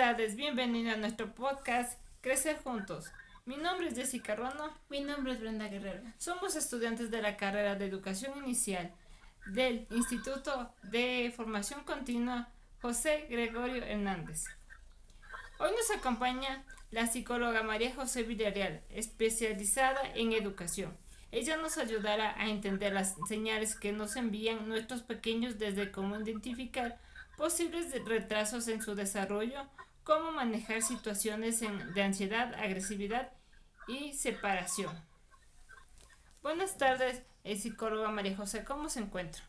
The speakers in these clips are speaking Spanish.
tardes, bienvenido a nuestro podcast Crecer Juntos. Mi nombre es Jessica Rono. Mi nombre es Brenda Guerrero. Somos estudiantes de la carrera de Educación Inicial del Instituto de Formación Continua José Gregorio Hernández. Hoy nos acompaña la psicóloga María José Villarreal, especializada en educación. Ella nos ayudará a entender las señales que nos envían nuestros pequeños, desde cómo identificar posibles retrasos en su desarrollo, cómo manejar situaciones de ansiedad, agresividad y separación. Buenas tardes, psicóloga María José, ¿cómo se encuentra?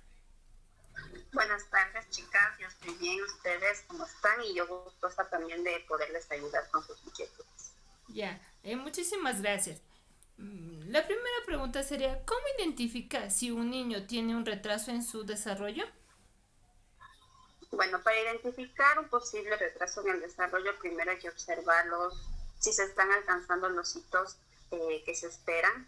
Buenas tardes, chicas. Yo estoy bien. ¿Ustedes cómo están? Y yo gustosa también de poderles ayudar con sus inquietudes. Muchísimas gracias. La primera pregunta sería, ¿cómo identifica si un niño tiene un retraso en su desarrollo? Bueno, para identificar un posible retraso en el desarrollo, primero hay que observarlos, si se están alcanzando los hitos que se esperan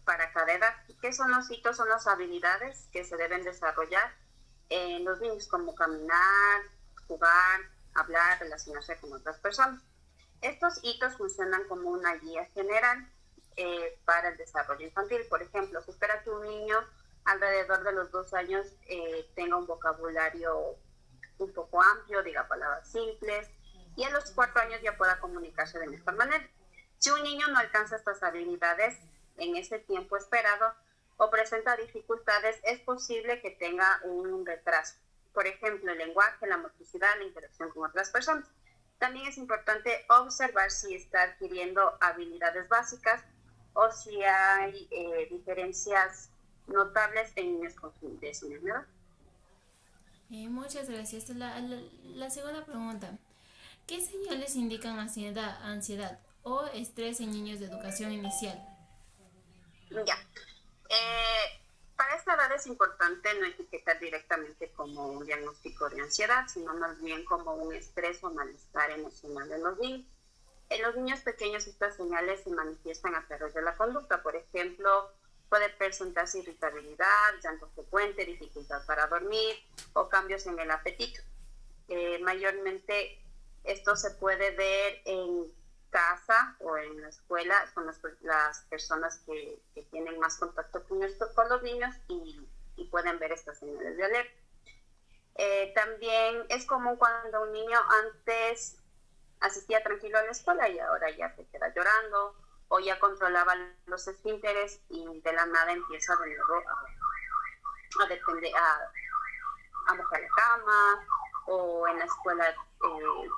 para cada edad. ¿Qué son los hitos? Son las habilidades que se deben desarrollar en los niños, como caminar, jugar, hablar, relacionarse con otras personas. Estos hitos funcionan como una guía general para el desarrollo infantil. Por ejemplo, se espera que un niño alrededor de los 2 años tenga un vocabulario un poco amplio, diga palabras simples, y a los 4 años ya pueda comunicarse de mejor manera. Si un niño no alcanza estas habilidades en ese tiempo esperado o presenta dificultades, es posible que tenga un retraso. Por ejemplo, el lenguaje, la motricidad, la interacción con otras personas. También es importante observar si está adquiriendo habilidades básicas o si hay diferencias notables en niños con déficit de edad. Muchas gracias. La segunda pregunta. ¿Qué señales indican ansiedad o estrés en niños de educación inicial? Ya. Para esta edad es importante no etiquetar directamente como un diagnóstico de ansiedad, sino más bien como un estrés o malestar emocional en los niños. En los niños pequeños estas señales se manifiestan a través de la conducta. Por ejemplo, puede presentarse irritabilidad, llanto frecuente, dificultad para dormir o cambios en el apetito. Mayormente esto se puede ver en casa o en la escuela, son las personas que tienen más contacto con los niños y pueden ver estas señales de alerta. También es común cuando un niño antes asistía tranquilo a la escuela y ahora ya se queda llorando, o ya controlaba los esfínteres y de la nada empieza de nuevo a mojar la cama, o en la escuela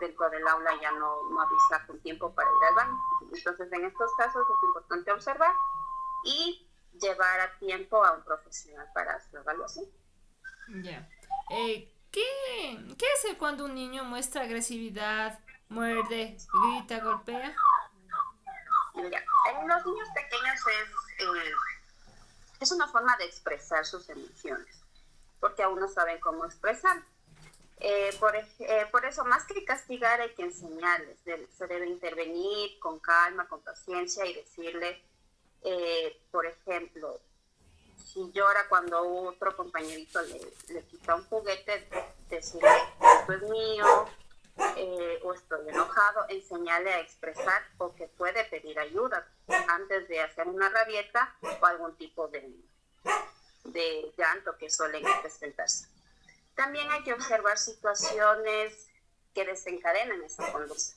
dentro del aula ya no avisa con tiempo para ir al baño. Entonces, en estos casos es importante observar y llevar a tiempo a un profesional para su evaluación. Ya. ¿Qué hace cuando un niño muestra agresividad, muerde, grita, golpea? Ya. En los niños pequeños es una forma de expresar sus emociones, porque aún no saben cómo expresar. Por eso, más que castigar, hay que enseñarles. Se debe intervenir con calma, con paciencia y decirle, por ejemplo, si llora cuando otro compañerito le quita un juguete, decirle, esto es mío, o estoy enojado, enseñarle a expresar o que puede pedir ayuda antes de hacer una rabieta o algún tipo de llanto que suelen presentarse. También hay que observar situaciones que desencadenan esa conducta,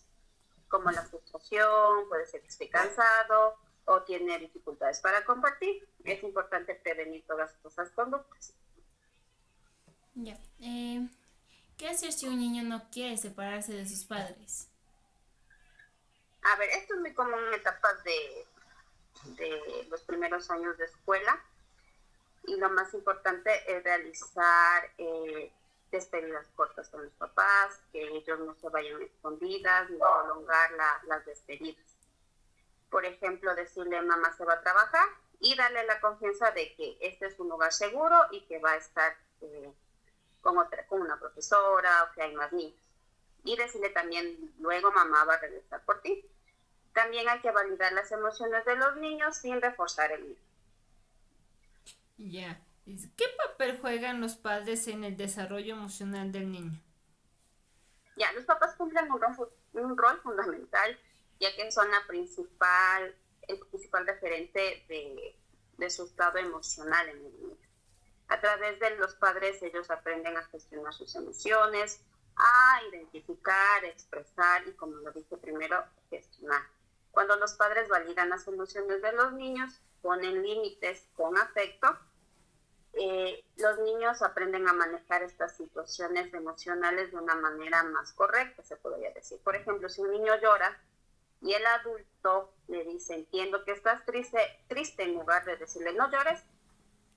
como la frustración, puede ser que esté cansado o tiene dificultades para compartir. Es importante prevenir todas esas conductas. Ya. ¿Qué hacer si un niño no quiere separarse de sus padres? A ver, esto es muy común en etapas de los primeros años de escuela, y lo más importante es realizar despedidas cortas con los papás, que ellos no se vayan escondidas, ni prolongar las despedidas. Por ejemplo, decirle mamá se va a trabajar y darle la confianza de que este es un lugar seguro y que va a estar con una profesora o que hay más niños. Y decirle también luego mamá va a regresar por ti. También hay que validar las emociones de los niños sin reforzar el miedo. Ya. ¿Qué papel juegan los padres en el desarrollo emocional del niño? Ya, los papás cumplen un rol fundamental, ya que son el principal referente de su estado emocional en el niño. A través de los padres ellos aprenden a gestionar sus emociones, a identificar, expresar y, como lo dije primero, gestionar. Cuando los padres validan las emociones de los niños, ponen límites con afecto, los niños aprenden a manejar estas situaciones emocionales de una manera más correcta, se podría decir. Por ejemplo, si un niño llora y el adulto le dice, entiendo que estás triste en lugar de decirle no llores,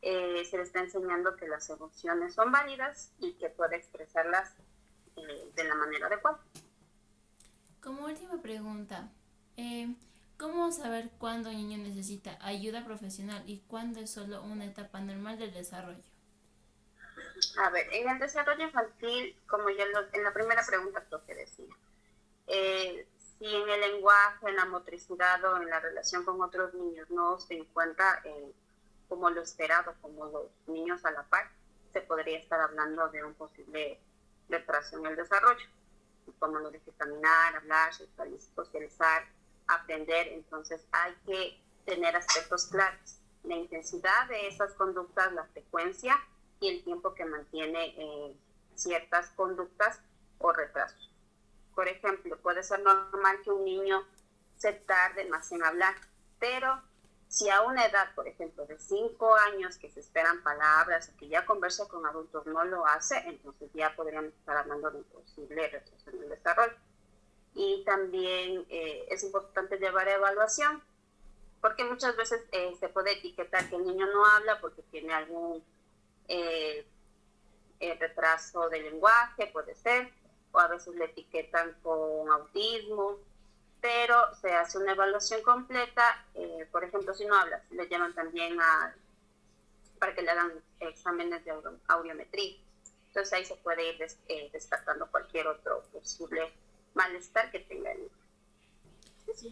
se le está enseñando que las emociones son válidas y que puede expresarlas de la manera adecuada. Como última pregunta, ¿cómo saber cuándo un niño necesita ayuda profesional y cuándo es solo una etapa normal del desarrollo? A ver, en el desarrollo infantil, como ya en la primera pregunta creo que decía, si en el lenguaje, en la motricidad o en la relación con otros niños no se encuentra como lo esperado, como los niños a la par, se podría estar hablando de un posible retraso en el desarrollo. Como lo dije, caminar, hablar, socializar, aprender. Entonces hay que tener aspectos claros: la intensidad de esas conductas, la frecuencia y el tiempo que mantiene ciertas conductas o retrasos. Por ejemplo, puede ser normal que un niño se tarde más en hablar, pero si a una edad, por ejemplo, de 5 años que se esperan palabras o que ya conversa con adultos no lo hace, entonces ya podríamos estar hablando de un posible retraso en el desarrollo. Y también es importante llevar evaluación, porque muchas veces se puede etiquetar que el niño no habla porque tiene algún retraso de lenguaje, puede ser, o a veces le etiquetan con autismo, pero se hace una evaluación completa. Por ejemplo, si no hablas, le llaman también para que le hagan exámenes de audiometría. Entonces ahí se puede ir descartando cualquier otro posible malestar que tenga el niño.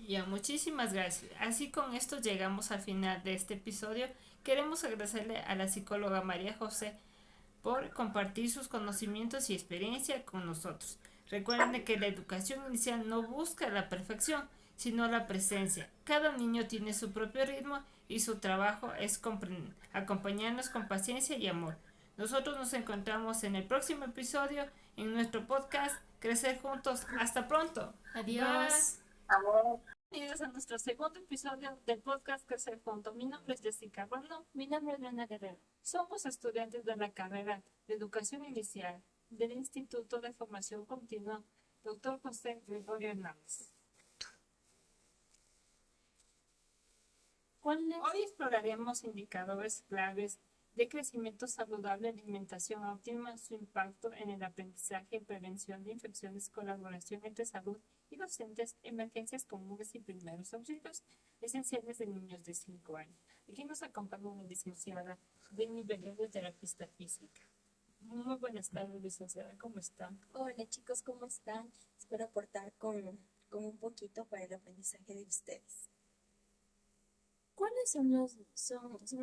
Ya, muchísimas gracias. Así con esto llegamos al final de este episodio. Queremos agradecerle a la psicóloga María José por compartir sus conocimientos y experiencia con nosotros. Recuerden que la educación inicial no busca la perfección, sino la presencia. Cada niño tiene su propio ritmo y su trabajo es acompañarnos con paciencia y amor. Nosotros nos encontramos en el próximo episodio en nuestro podcast Crecer Juntos. Hasta pronto. Adiós. Bienvenidos a nuestro segundo episodio del podcast Crecer Juntos. Mi nombre es Jessica Rondo. Mi nombre es Luna Guerrero. Somos estudiantes de la carrera de Educación Inicial del Instituto de Formación Continua Dr. José Gregorio Hernández. Hoy exploraremos indicadores claves de crecimiento saludable, alimentación óptima, su impacto en el aprendizaje, prevención de infecciones, colaboración entre salud y docentes, emergencias comunes y primeros auxilios esenciales de niños de 5 años. Aquí nos acompaña una licenciada Denny Bello, terapista física. Muy buenas tardes, licenciada, ¿cómo están? Hola chicos, ¿cómo están? Espero aportar con un poquito para el aprendizaje de ustedes. ¿Cuáles son los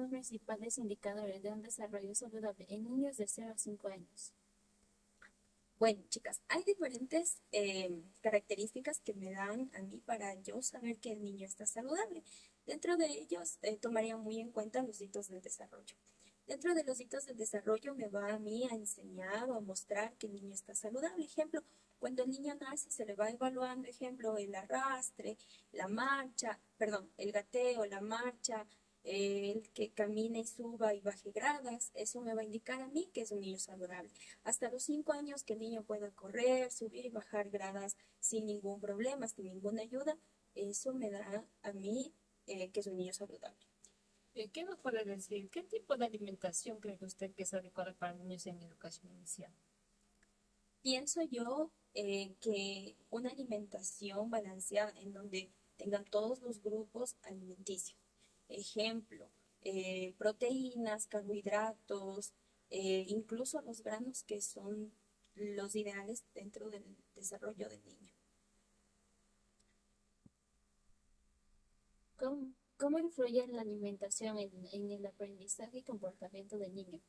principales indicadores de un desarrollo saludable en niños de 0 a 5 años? Bueno, chicas, hay diferentes características que me dan a mí para yo saber que el niño está saludable. Dentro de ellos, tomaría muy en cuenta los hitos del desarrollo. Dentro de los hitos del desarrollo me va a mí a enseñar o a mostrar que el niño está saludable. Ejemplo, cuando el niño nace se le va evaluando, ejemplo, el arrastre, la marcha, el gateo, la marcha, el que camine y suba y baje gradas. Eso me va a indicar a mí que es un niño saludable. Hasta los 5 años que el niño pueda correr, subir y bajar gradas sin ningún problema, sin ninguna ayuda, eso me da a mí que es un niño saludable. ¿Qué nos puede decir? ¿Qué tipo de alimentación cree usted que es adecuada para niños en educación inicial? Pienso yo que una alimentación balanceada en donde tengan todos los grupos alimenticios. Ejemplo, proteínas, carbohidratos, incluso los granos que son los ideales dentro del desarrollo del niño. ¿Cómo influye la alimentación en el aprendizaje y comportamiento del niño?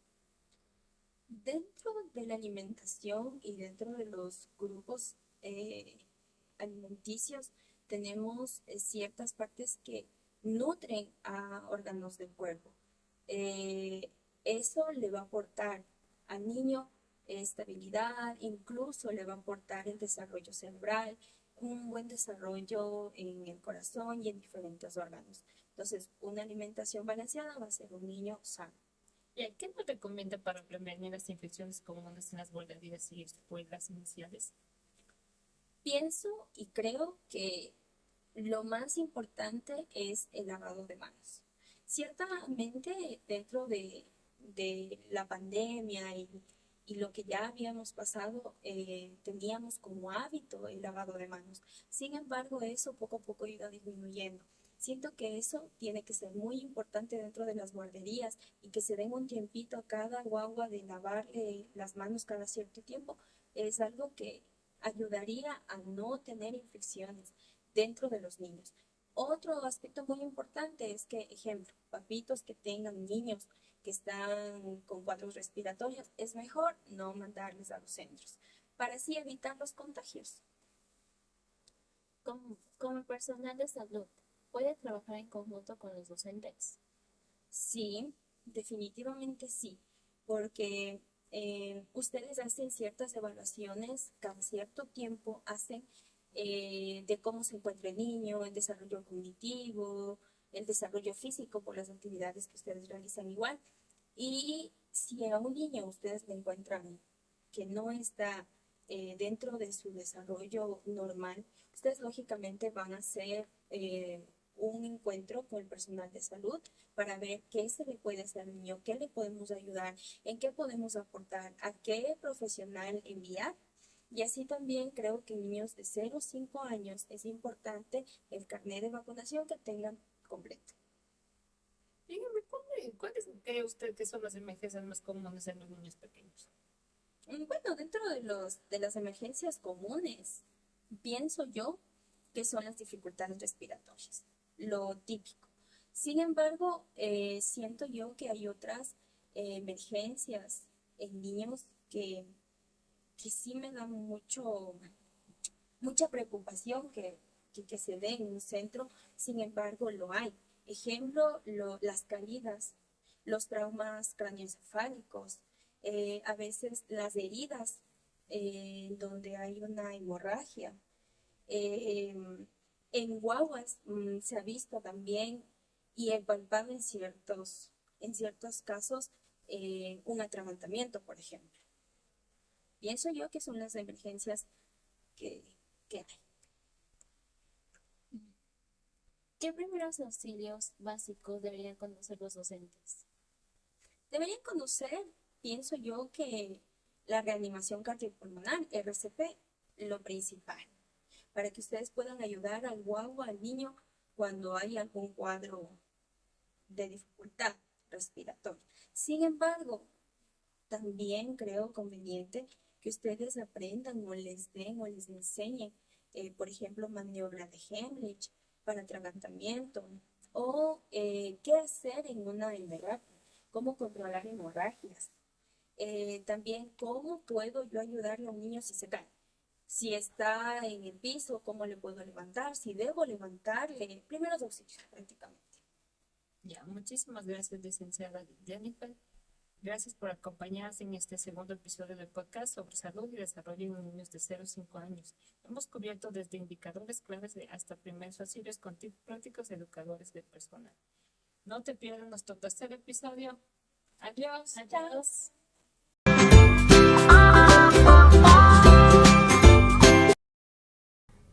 Dentro de la alimentación y dentro de los grupos alimenticios, tenemos ciertas partes que nutren a órganos del cuerpo. Eh, Eso le va a aportar al niño estabilidad, incluso le va a aportar el desarrollo cerebral, un buen desarrollo en el corazón y en diferentes órganos. Entonces, una alimentación balanceada va a ser un niño sano. ¿Y qué nos recomienda para prevenir las infecciones comunes en las guarderías y escuelas iniciales? Pienso y creo que lo más importante es el lavado de manos. Ciertamente, dentro de la pandemia y lo que ya habíamos pasado, teníamos como hábito el lavado de manos. Sin embargo, eso poco a poco ha ido disminuyendo. Siento que eso tiene que ser muy importante dentro de las guarderías y que se den un tiempito a cada guagua de lavarle las manos cada cierto tiempo. Es algo que ayudaría a no tener infecciones dentro de los niños. Otro aspecto muy importante es que, ejemplo, papitos que tengan niños que están con cuadros respiratorios, es mejor no mandarles a los centros para así evitar los contagios. Como personal de salud, ¿puede trabajar en conjunto con los docentes? Sí, definitivamente sí, porque ustedes hacen ciertas evaluaciones cada cierto tiempo, hacen de cómo se encuentra el niño, el desarrollo cognitivo, el desarrollo físico por las actividades que ustedes realizan igual. Y si a un niño ustedes le encuentran que no está dentro de su desarrollo normal, ustedes lógicamente van a hacer un encuentro con el personal de salud para ver qué se le puede hacer al niño, qué le podemos ayudar, en qué podemos aportar, a qué profesional enviar. Y así también creo que en niños de 0 a 5 años es importante el carnet de vacunación que tengan completo. Dígame, ¿cuáles cree usted que son las emergencias más comunes en los niños pequeños? Bueno, dentro de las emergencias comunes, pienso yo que son las dificultades respiratorias, lo típico. Sin embargo, siento yo que hay otras emergencias en niños que sí me dan mucha preocupación que se dé en un centro, sin embargo lo hay. Ejemplo, las caídas, los traumas craneoencefálicos, a veces las heridas donde hay una hemorragia. En guaguas se ha visto también y he palpado en ciertos casos un atragantamiento, por ejemplo. Pienso yo que son las emergencias que hay. ¿Qué primeros auxilios básicos deberían conocer los docentes? Deberían conocer, pienso yo, que la reanimación cardiopulmonar, RCP, lo principal, para que ustedes puedan ayudar al guagua, al niño, cuando hay algún cuadro de dificultad respiratoria. Sin embargo, también creo conveniente que ustedes aprendan o les den o les enseñen, por ejemplo, maniobra de Heimlich para atragantamiento o qué hacer en una hemorragia, cómo controlar hemorragias. También cómo puedo yo ayudarle a un niño si se cae. Si está en el piso, cómo le puedo levantar, si debo levantarle, primeros auxilios prácticamente. Ya, muchísimas gracias, licenciada Jennifer. Gracias por acompañarnos en este segundo episodio del podcast sobre salud y desarrollo en niños de 0 a 5 años. Hemos cubierto desde indicadores claves hasta primeros auxilios con tips prácticos educadores de personal. No te pierdas nuestro tercer episodio. Adiós. Adiós.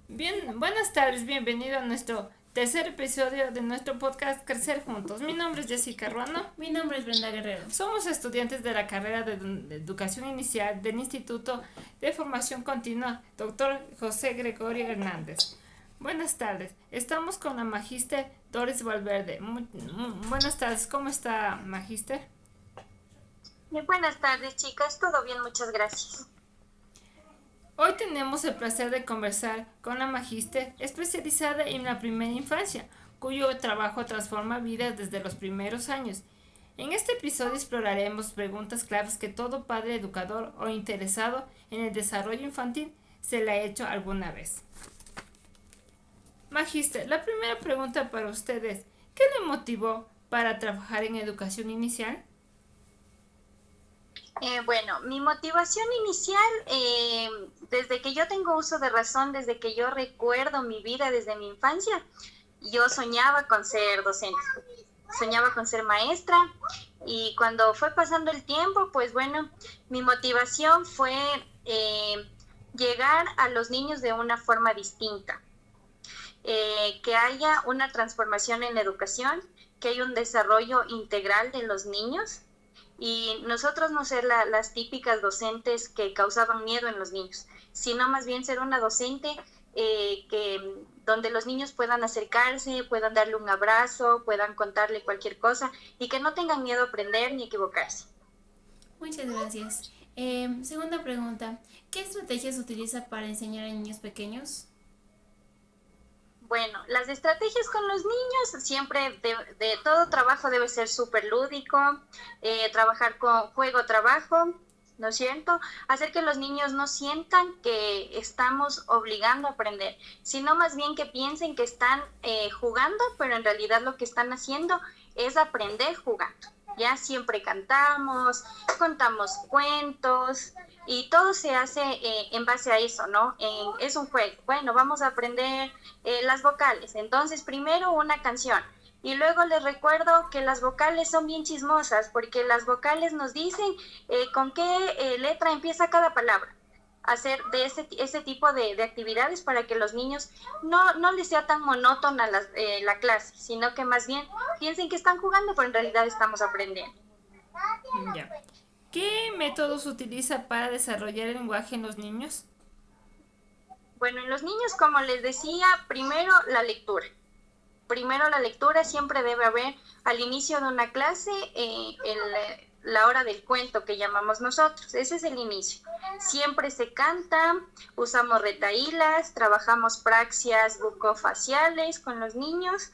Bien, buenas tardes, bienvenido a nuestro tercer episodio de nuestro podcast Crecer Juntos. Mi nombre es Jessica Ruano. Mi nombre es Brenda Guerrero. Somos estudiantes de la carrera de Educación Inicial del Instituto de Formación Continua, Dr. José Gregorio Hernández. Buenas tardes, estamos con la magíster Doris Valverde. Buenas tardes, ¿cómo está, magíster? Muy buenas tardes, chicas. Todo bien, muchas gracias. Hoy tenemos el placer de conversar con la magíster especializada en la primera infancia, cuyo trabajo transforma vidas desde los primeros años. En este episodio exploraremos preguntas claves que todo padre educador o interesado en el desarrollo infantil se le ha hecho alguna vez. Magíster, la primera pregunta para usted es, ¿qué le motivó para trabajar en educación inicial? Bueno, mi motivación inicial, desde que yo tengo uso de razón, desde que yo recuerdo mi vida, desde mi infancia, yo soñaba con ser docente, soñaba con ser maestra, y cuando fue pasando el tiempo, pues bueno, mi motivación fue llegar a los niños de una forma distinta, que haya una transformación en la educación, que haya un desarrollo integral de los niños, y nosotros no ser las típicas docentes que causaban miedo en los niños, sino más bien ser una docente donde los niños puedan acercarse, puedan darle un abrazo, puedan contarle cualquier cosa y que no tengan miedo a aprender ni equivocarse. Muchas gracias. Segunda pregunta, ¿qué estrategias utiliza para enseñar a niños pequeños? Bueno, las estrategias con los niños, siempre de todo trabajo debe ser súper lúdico, trabajar con juego-trabajo, ¿no es cierto? Hacer que los niños no sientan que estamos obligando a aprender, sino más bien que piensen que están jugando, pero en realidad lo que están haciendo es aprender jugando. Ya siempre cantamos, contamos cuentos, y todo se hace en base a eso, ¿no? Es un juego. Bueno, vamos a aprender las vocales. Entonces, primero una canción. Y luego les recuerdo que las vocales son bien chismosas, porque las vocales nos dicen con qué letra empieza cada palabra. Hacer de ese tipo de actividades para que los niños no les sea tan monótona la clase, sino que más bien piensen que están jugando, pero en realidad estamos aprendiendo. Ya. ¿Qué métodos utiliza para desarrollar el lenguaje en los niños? Bueno, en los niños, como les decía, primero la lectura. Primero la lectura, siempre debe haber al inicio de una clase la hora del cuento que llamamos nosotros. Ese es el inicio. Siempre se canta, usamos retahílas, trabajamos praxias bucofaciales con los niños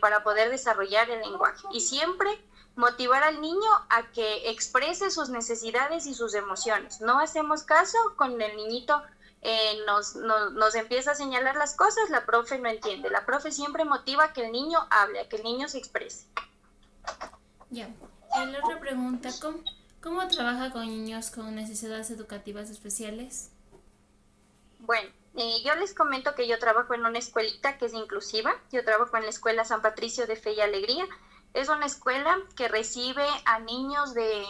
para poder desarrollar el lenguaje. Y siempre motivar al niño a que exprese sus necesidades y sus emociones. No hacemos caso con el niñito, nos empieza a señalar las cosas, la profe no entiende. La profe siempre motiva a que el niño hable, a que el niño se exprese. Ya. La otra pregunta, ¿cómo trabaja con niños con necesidades educativas especiales? Bueno, yo les comento que yo trabajo en una escuelita que es inclusiva. Yo trabajo en la Escuela San Patricio de Fe y Alegría. Es una escuela que recibe a niños de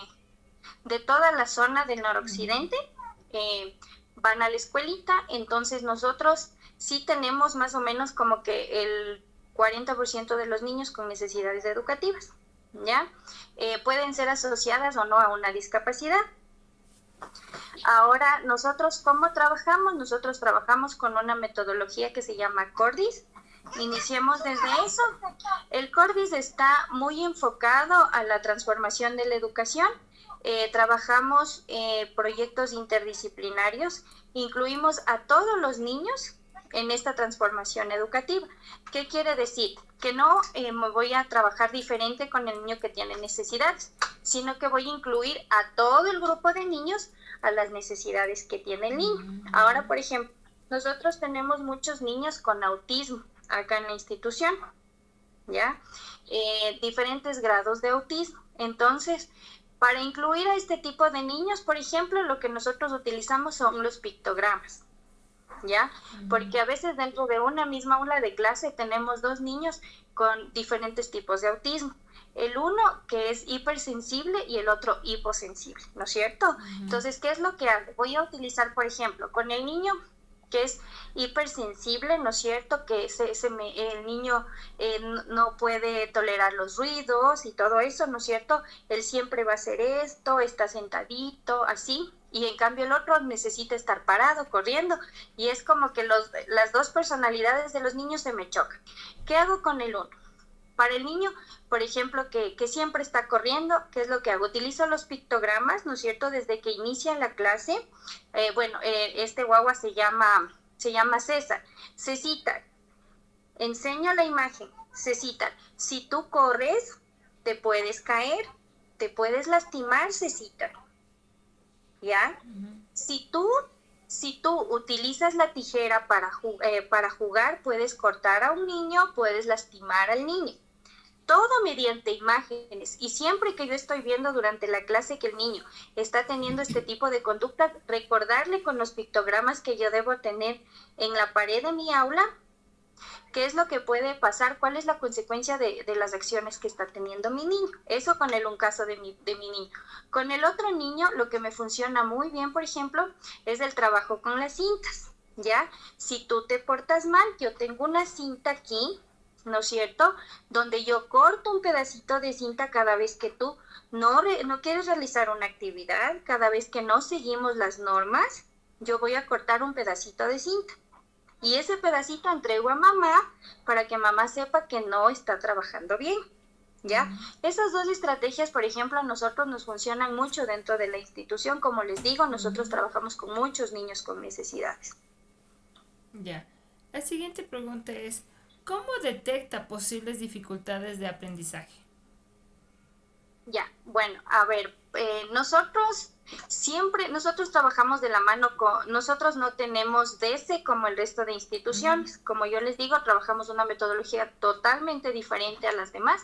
toda la zona del noroccidente. Van a la escuelita, entonces nosotros sí tenemos más o menos como que el 40% de los niños con necesidades educativas, ¿ya? Pueden ser asociadas o no a una discapacidad. Ahora, nosotros, ¿cómo trabajamos? Nosotros trabajamos con una metodología que se llama CORDIS. Iniciemos desde eso. El CORDIS está muy enfocado a la transformación de la educación. Trabajamos proyectos interdisciplinarios, incluimos a todos los niños en esta transformación educativa. ¿Qué quiere decir? Que no me voy a trabajar diferente con el niño que tiene necesidades, sino que voy a incluir a todo el grupo de niños a las necesidades que tiene el niño. Ahora, por ejemplo, nosotros tenemos muchos niños con autismo acá en la institución, ¿ya? Diferentes grados de autismo. Entonces, para incluir a este tipo de niños, por ejemplo, lo que nosotros utilizamos son los pictogramas, ¿ya? Porque a veces dentro de una misma aula de clase tenemos dos niños con diferentes tipos de autismo. El uno que es hipersensible y el otro hiposensible, ¿no es cierto? Entonces, ¿qué es lo que hago? Voy a utilizar, por ejemplo, con el niño que es hipersensible, ¿no es cierto? Que el niño no puede tolerar los ruidos y todo eso, ¿no es cierto? Él siempre va a hacer esto, está sentadito, así, y en cambio el otro necesita estar parado, corriendo, y es como que las dos personalidades de los niños se me chocan. ¿Qué hago con el uno? Para el niño, por ejemplo, que siempre está corriendo, ¿qué es lo que hago? Utilizo los pictogramas, ¿no es cierto? Desde que inicia la clase, este guagua se llama César. Cecita, enseña la imagen. Cecita, si tú corres, te puedes caer. te puedes lastimar, Cecita, ¿ya? Si tú utilizas la tijera para jugar, puedes cortar a un niño, puedes lastimar al niño. Todo mediante imágenes. Y siempre que yo estoy viendo durante la clase que el niño está teniendo este tipo de conducta, recordarle con los pictogramas que yo debo tener en la pared de mi aula qué es lo que puede pasar, cuál es la consecuencia de las acciones que está teniendo mi niño. Eso con un caso de mi niño. Con el otro niño, lo que me funciona muy bien, por ejemplo, es el trabajo con las cintas, ¿ya? Si tú te portas mal, yo tengo una cinta aquí, ¿no es cierto? Donde yo corto un pedacito de cinta cada vez que tú no quieres realizar una actividad, cada vez que no seguimos las normas, yo voy a cortar un pedacito de cinta. Y ese pedacito entrego a mamá para que mamá sepa que no está trabajando bien, ¿ya? Esas dos estrategias, por ejemplo, a nosotros nos funcionan mucho dentro de la institución. Como les digo, nosotros trabajamos con muchos niños con necesidades. Ya. La siguiente pregunta es, ¿cómo detecta posibles dificultades de aprendizaje? Ya, bueno, a ver, nosotros trabajamos de la mano nosotros no tenemos DESE como el resto de instituciones. Como yo les digo, trabajamos una metodología totalmente diferente a las demás.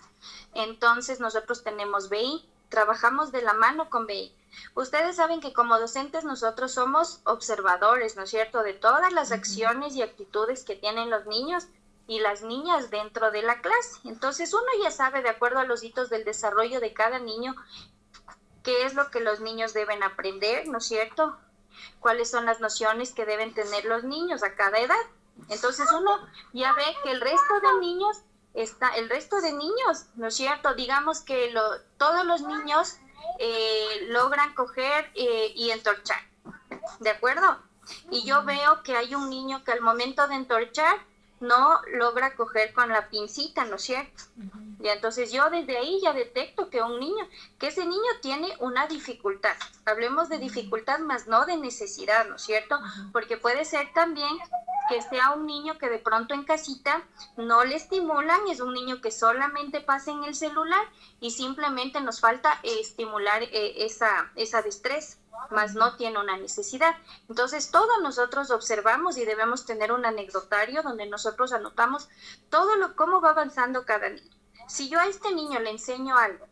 Entonces, nosotros tenemos BI, trabajamos de la mano con BI. Ustedes saben que como docentes nosotros somos observadores, ¿no es cierto?, de todas las acciones y actitudes que tienen los niños y las niñas dentro de la clase. Entonces uno ya sabe, de acuerdo a los hitos del desarrollo de cada niño, qué es lo que los niños deben aprender, ¿no es cierto? Cuáles son las nociones que deben tener los niños a cada edad. Entonces uno ya ve que el resto de niños, ¿no es cierto? Digamos que todos los niños logran coger y entorchar, ¿de acuerdo? Y yo veo que hay un niño que al momento de entorchar no logra coger con la pincita, ¿no es cierto? Y entonces yo desde ahí ya detecto que ese niño tiene una dificultad. Hablemos de dificultad, más no de necesidad, ¿no es cierto? Porque puede ser también que sea un niño que de pronto en casita no le estimulan, es un niño que solamente pasa en el celular y simplemente nos falta estimular esa destreza, más no tiene una necesidad. Entonces todos nosotros observamos y debemos tener un anecdotario donde nosotros anotamos cómo va avanzando cada niño. Si yo a este niño le enseño algo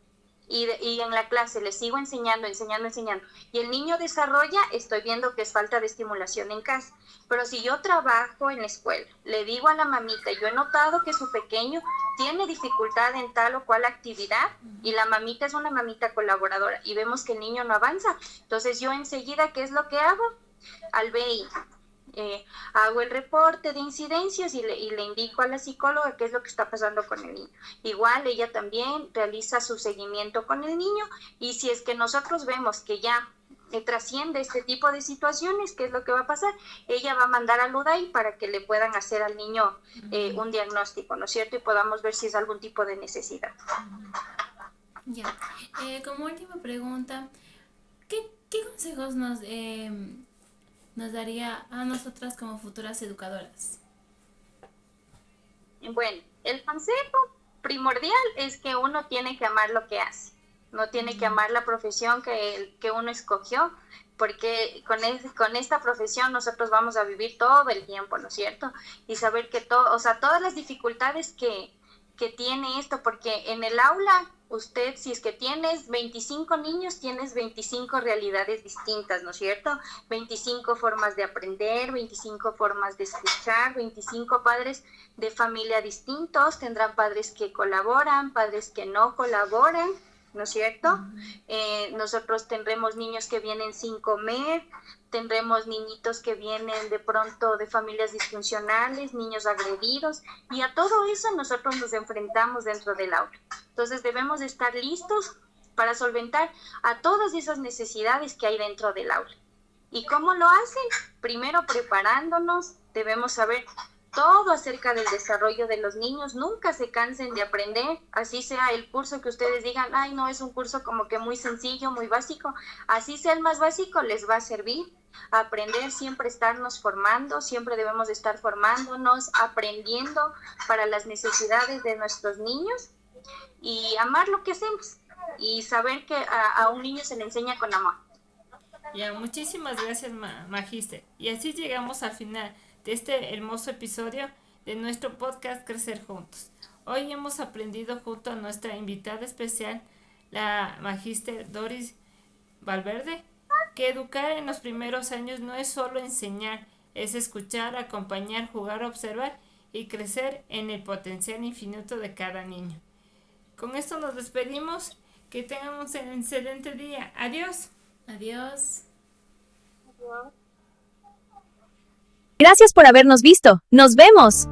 y en la clase le sigo enseñando, y el niño desarrolla, estoy viendo que es falta de estimulación en casa. Pero si yo trabajo en la escuela, le digo a la mamita, yo he notado que su pequeño tiene dificultad en tal o cual actividad, y la mamita es una mamita colaboradora, y vemos que el niño no avanza, entonces yo enseguida, ¿qué es lo que hago? Al BI. Hago el reporte de incidencias y le indico a la psicóloga qué es lo que está pasando con el niño. Igual ella también realiza su seguimiento con el niño, y si es que nosotros vemos que ya trasciende este tipo de situaciones, ¿qué es lo que va a pasar? Ella va a mandar al UDAI para que le puedan hacer al niño un diagnóstico, ¿no es cierto? Y podamos ver si es algún tipo de necesidad. Ya. Como última pregunta, ¿qué consejos nos daría a nosotras como futuras educadoras? Bueno, el consejo primordial es que uno tiene que amar lo que hace. No tiene que amar la profesión que uno escogió, porque con esta profesión nosotros vamos a vivir todo el tiempo, ¿no es cierto? Y saber que todas las dificultades que tiene esto, porque en el aula usted, si es que tienes 25 niños, tienes 25 realidades distintas, ¿no es cierto? 25 formas de aprender, 25 formas de escuchar, 25 padres de familia distintos, tendrán padres que colaboran, padres que no colaboran, ¿no es cierto? Nosotros tendremos niños que vienen sin comer, tendremos niñitos que vienen de pronto de familias disfuncionales, niños agredidos, y a todo eso nosotros nos enfrentamos dentro del aula. Entonces debemos estar listos para solventar a todas esas necesidades que hay dentro del aula. ¿Y cómo lo hacen? Primero preparándonos, debemos saber todo acerca del desarrollo de los niños, nunca se cansen de aprender, así sea el curso que ustedes digan, ay no, es un curso como que muy sencillo, muy básico, así sea el más básico, les va a servir. Aprender, siempre estarnos formando, siempre debemos estar formándonos, aprendiendo para las necesidades de nuestros niños y amar lo que hacemos. y saber que a un niño se le enseña con amor. Ya, muchísimas gracias, Magíster. Y así llegamos al final de este hermoso episodio de nuestro podcast Crecer Juntos. Hoy hemos aprendido junto a nuestra invitada especial, la Magíster Doris Valverde, que educar en los primeros años no es solo enseñar, es escuchar, acompañar, jugar, observar y crecer en el potencial infinito de cada niño. Con esto nos despedimos. Que tengan un excelente día. Adiós. Adiós. Gracias por habernos visto. ¡Nos vemos!